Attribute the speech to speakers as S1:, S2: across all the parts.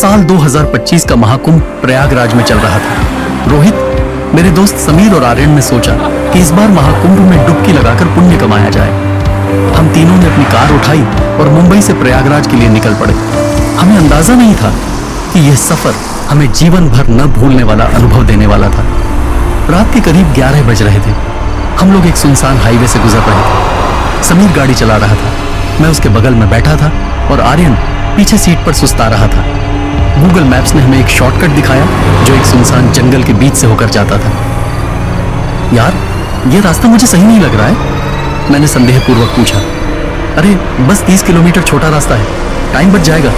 S1: साल 2025 का महाकुंभ प्रयागराज में चल रहा था। रोहित, मेरे दोस्त समीर और आर्यन ने सोचा कि इस बार महाकुंभ में डुबकी लगाकर पुण्य कमाया जाए। हम तीनों ने अपनी कार उठाई और मुंबई से प्रयागराज के लिए निकल पड़े। हमें अंदाजा नहीं था कि यह सफर हमें जीवन भर न भूलने वाला अनुभव देने वाला था। रात के करीब 11 बज रहे थे। हम लोग एक सुनसान हाईवे से गुजर रहे थे। समीर गाड़ी चला रहा था, मैं उसके बगल में बैठा था और आर्यन पीछे सीट पर सुस्ता रहा था। गूगल मैप्स ने हमें एक शॉर्टकट दिखाया जो एक सुनसान जंगल के बीच से होकर जाता था। यार, ये रास्ता मुझे सही नहीं लग रहा है, मैंने संदेहपूर्वक पूछा। अरे बस 30 किलोमीटर छोटा रास्ता है, टाइम बच जाएगा,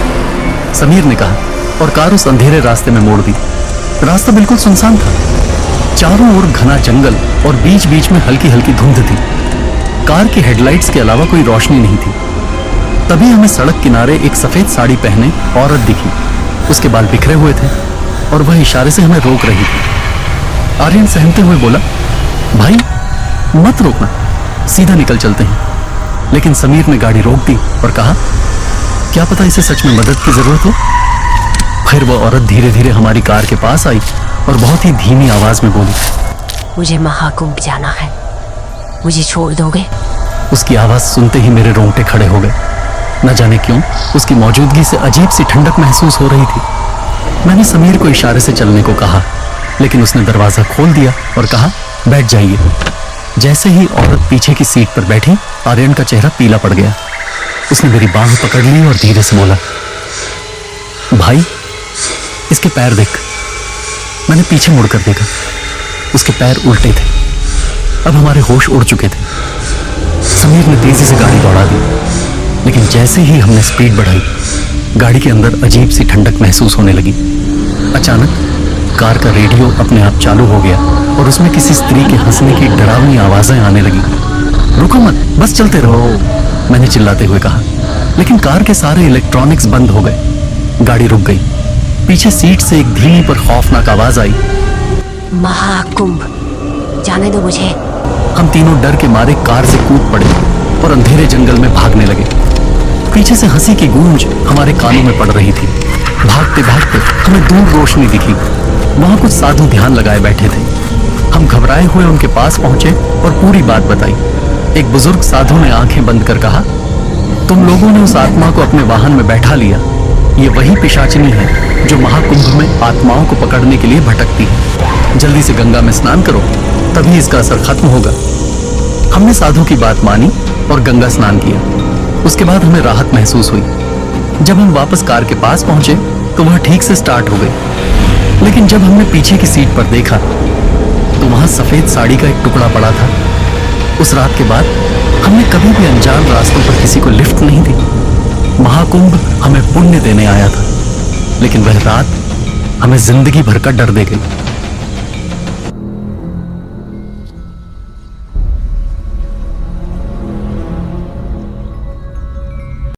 S1: समीर ने कहा और कार उस अंधेरे रास्ते में मोड़ दी। रास्ता बिल्कुल सुनसान था, चारों ओर घना जंगल और बीच बीच में हल्की हल्की धुंध थी। कार की हेडलाइट्स के अलावा कोई रोशनी नहीं थी। तभी हमें सड़क किनारे एक सफेद साड़ी पहने औरत दिखी। उसके बाल बिखरे हुए थे और वह इशारे से हमें रोक रही थी। आर्यन सहमते हुए बोला, भाई मत रोकना, सीधा निकल चलते हैं। लेकिन समीर ने गाड़ी रोक दी और कहा, क्या पता इसे सच में मदद की जरूरत हो। फिर वह औरत धीरे धीरे हमारी कार के पास आई और बहुत ही धीमी आवाज में बोली,
S2: मुझे महाकुंभ जाना है, मुझे छोड़ दोगे?
S1: उसकी आवाज सुनते ही मेरे रोंगटे खड़े हो गए। न जाने क्यों उसकी मौजूदगी से अजीब सी ठंडक महसूस हो रही थी। मैंने समीर को इशारे से चलने को कहा, लेकिन उसने दरवाजा खोल दिया और कहा, बैठ जाइए। जैसे ही औरत पीछे की सीट पर बैठी, आर्यन का चेहरा पीला पड़ गया। उसने मेरी बांह पकड़ ली और धीरे से बोला, भाई इसके पैर देख। मैंने पीछे मुड़कर देखा, उसके पैर उल्टे थे। अब हमारे होश उड़ चुके थे। समीर ने तेजी से गाड़ी दौड़ा दी, लेकिन जैसे ही हमने स्पीड बढ़ाई, गाड़ी के अंदर अजीब सी ठंडक महसूस होने लगी। अचानक कार का रेडियो अपने आप चालू हो गया और उसमें किसी स्त्री के हंसने की डरावनी आवाजें आने लगी। रुको मत, बस चलते रहो, मैंने चिल्लाते हुए कहा। लेकिन कार के सारे इलेक्ट्रॉनिक्स बंद हो गए। गाड़ी रुक गई। पीछे सीट से एक धीमी पर खौफनाक आवाज आई,
S2: महाकुंभ जाने दो मुझे।
S1: हम तीनों डर के मारे कार से कूद पड़े और अंधेरे जंगल में भागने लगे। पीछे से हंसी की गूंज हमारे कानों में पड़ रही थी। भागते भागते हमें दूर रोशनी दिखी। वहां कुछ साधु ध्यान लगाए बैठे थे। हम घबराए हुए उनके पास पहुंचे और पूरी बात बताई। एक बुजुर्ग साधु ने आंखें बंद कर कहा, तुम लोगों ने उस आत्मा को अपने वाहन में बैठा लिया। ये वही पिशाचिनी है जो महाकुंभ में आत्माओं को पकड़ने के लिए भटकती है। जल्दी से गंगा में स्नान करो, तभी इसका असर खत्म होगा। हमने साधु की बात मानी और गंगा स्नान किया। उसके बाद हमें राहत महसूस हुई। जब हम वापस कार के पास पहुंचे तो वह ठीक से स्टार्ट हो गई। लेकिन जब हमने पीछे की सीट पर देखा तो वहां सफेद साड़ी का एक टुकड़ा पड़ा था। उस रात के बाद हमने कभी भी अनजान रास्तों पर किसी को लिफ्ट नहीं दी। महाकुंभ हमें पुण्य देने आया था, लेकिन वह रात हमें जिंदगी भर का डर दे गई।